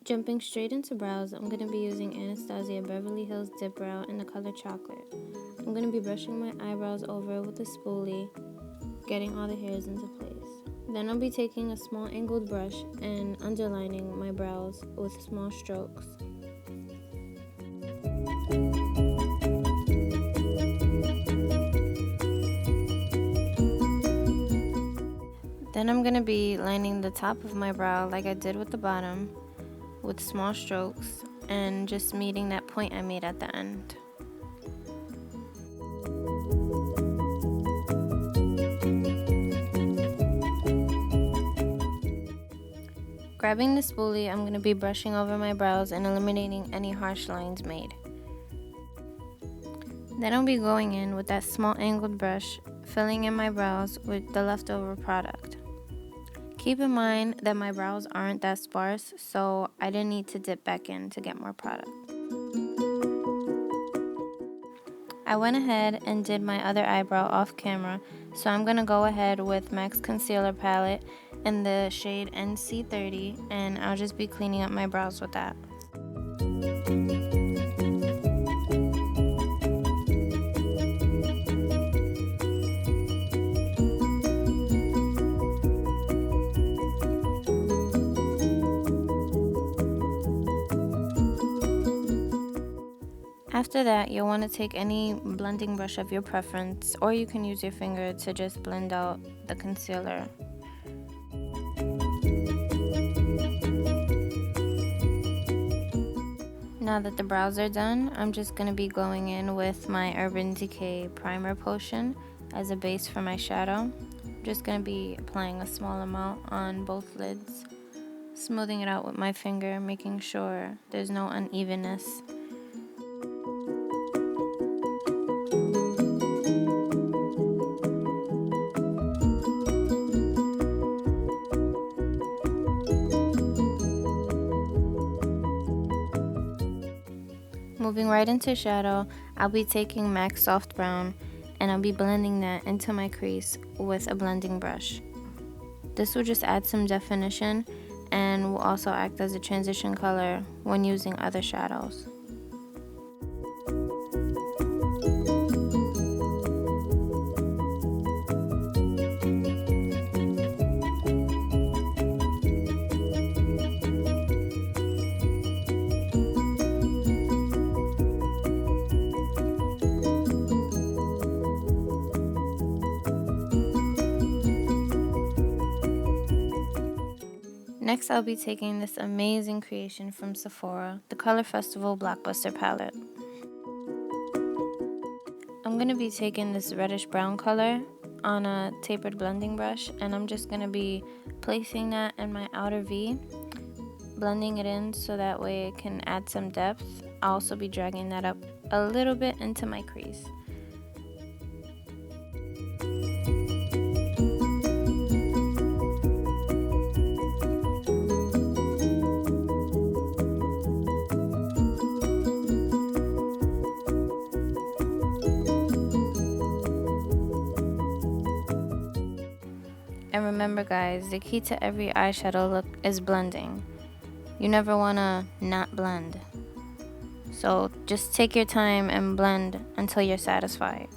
Jumping straight into brows, I'm going to be using Anastasia Beverly Hills Dip Brow in the color chocolate. I'm going to be brushing my eyebrows over with a spoolie, getting all the hairs into place. Then I'll be taking a small angled brush and underlining my brows with small strokes. Then I'm going to be lining the top of my brow like I did with the bottom with small strokes and just meeting that point I made at the end. Grabbing the spoolie, I'm going to be brushing over my brows and eliminating any harsh lines made. Then I'll be going in with that small angled brush, filling in my brows with the leftover product. Keep in mind that my brows aren't that sparse, so I didn't need to dip back in to get more product. I went ahead and did my other eyebrow off camera, so I'm going to go ahead with MAC's Concealer Palette in the shade NC30, and I'll just be cleaning up my brows with that. After that, you'll want to take any blending brush of your preference, or you can use your finger to just blend out the concealer. Now that the brows are done, I'm just going to be going in with my Urban Decay Primer Potion as a base for my shadow. I'm just going to be applying a small amount on both lids, smoothing it out with my finger, making sure there's no unevenness. Moving right into shadow, I'll be taking MAC Soft Brown and I'll be blending that into my crease with a blending brush. This will just add some definition and will also act as a transition color when using other shadows. Next, I'll be taking this amazing creation from Sephora, the Color Festival Blockbuster Palette. I'm going to be taking this reddish brown color on a tapered blending brush, and I'm just going to be placing that in my outer V, blending it in so that way it can add some depth. I'll also be dragging that up a little bit into my crease. And remember guys, the key to every eyeshadow look is blending. You never want to not blend. So just take your time and blend until you're satisfied.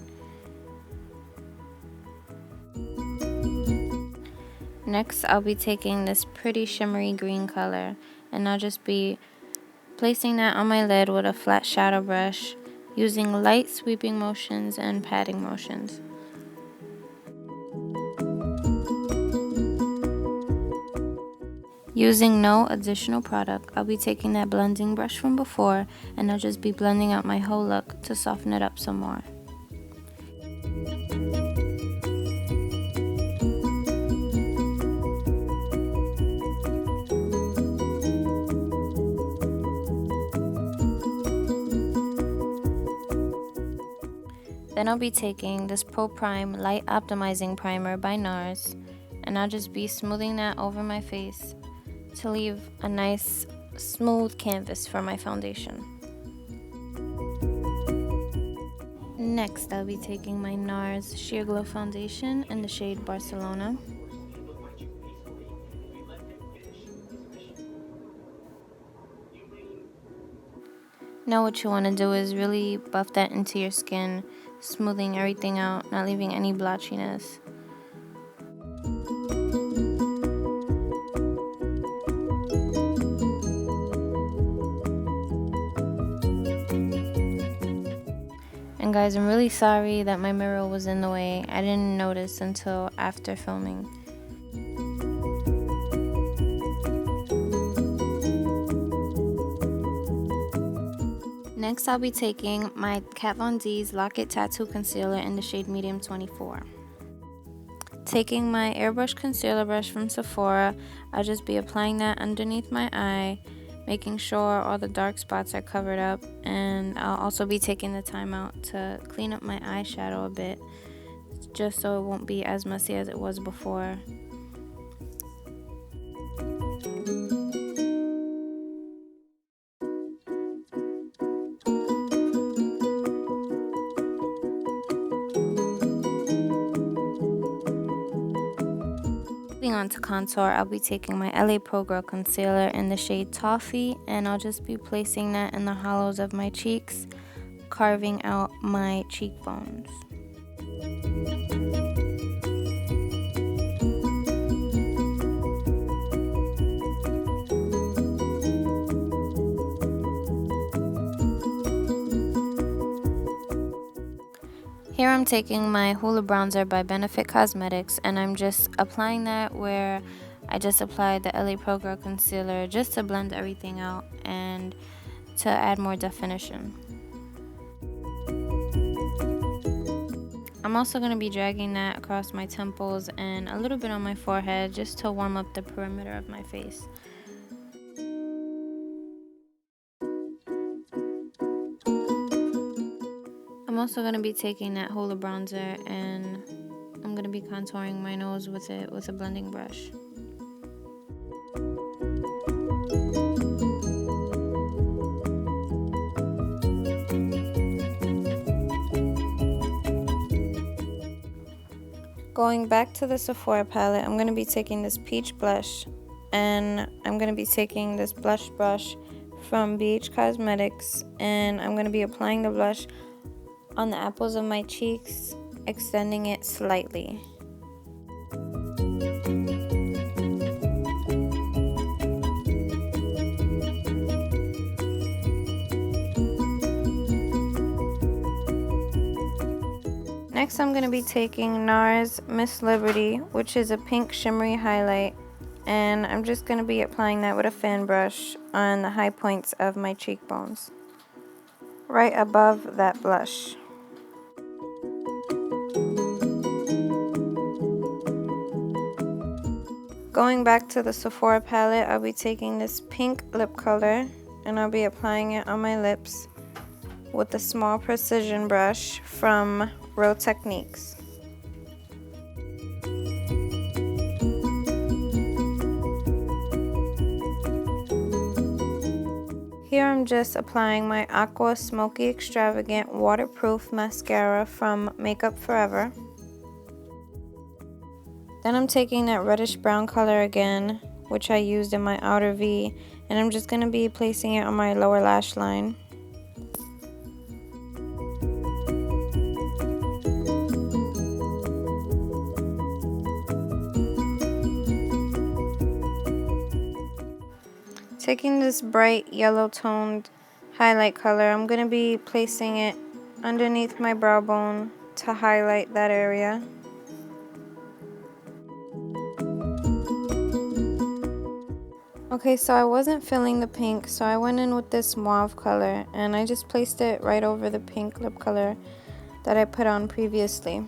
Next, I'll be taking this pretty shimmery green color and I'll just be placing that on my lid with a flat shadow brush, using light sweeping motions and patting motions. Using no additional product, I'll be taking that blending brush from before and I'll just be blending out my whole look to soften it up some more. Then I'll be taking this Pro Prime Light Optimizing Primer by NARS and I'll just be smoothing that over my face to leave a nice smooth canvas for my foundation. Next, I'll be taking my NARS Sheer Glow Foundation in the shade Barcelona. Now what you want to do is really buff that into your skin, smoothing everything out, not leaving any blotchiness. And guys, I'm really sorry that my mirror was in the way. I didn't notice until after filming. Next, I'll be taking my Kat Von D's Lock It Tattoo Concealer in the shade Medium 24. Taking my airbrush concealer brush from Sephora, I'll just be applying that underneath my eye, making sure all the dark spots are covered up, and I'll also be taking the time out to clean up my eyeshadow a bit, just so it won't be as messy as it was before. Moving on to contour, I'll be taking my LA Pro Girl Concealer in the shade Toffee, and I'll just be placing that in the hollows of my cheeks, carving out my cheekbones. Here I'm taking my Hoola Bronzer by Benefit Cosmetics, and I'm just applying that where I just applied the LA Pro Girl Concealer, just to blend everything out and to add more definition. I'm also going to be dragging that across my temples and a little bit on my forehead, just to warm up the perimeter of my face. I'm also going to be taking that Hoola Bronzer and I'm going to be contouring my nose with it with a blending brush. Going back to the Sephora palette, I'm going to be taking this peach blush, and I'm going to be taking this blush brush from BH Cosmetics, and I'm going to be applying the blush on the apples of my cheeks, extending it slightly. Next, I'm going to be taking NARS Miss Liberty, which is a pink shimmery highlight, and I'm just going to be applying that with a fan brush on the high points of my cheekbones, right above that blush. Going back to the Sephora palette, I'll be taking this pink lip color and I'll be applying it on my lips with a small precision brush from Real Techniques. Here I'm just applying my Aqua Smoky Extravagant Waterproof Mascara from Makeup Forever. Then I'm taking that reddish brown color again, which I used in my outer V, and I'm just going to be placing it on my lower lash line. Taking this bright yellow toned highlight color, I'm going to be placing it underneath my brow bone to highlight that area. Okay, so I wasn't feeling the pink, so I went in with this mauve color and I just placed it right over the pink lip color that I put on previously.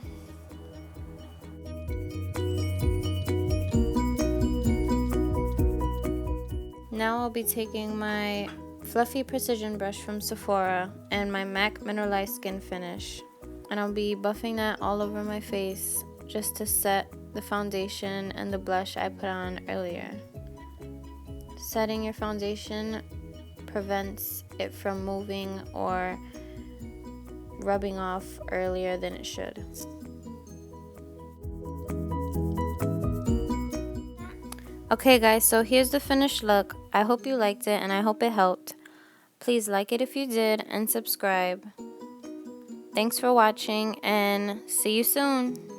Now I'll be taking my fluffy precision brush from Sephora and my MAC Mineralized Skin Finish, and I'll be buffing that all over my face just to set the foundation and the blush I put on earlier. Setting your foundation prevents it from moving or rubbing off earlier than it should. Okay guys, so here's the finished look. I hope you liked it and I hope it helped. Please like it if you did and subscribe. Thanks for watching and see you soon.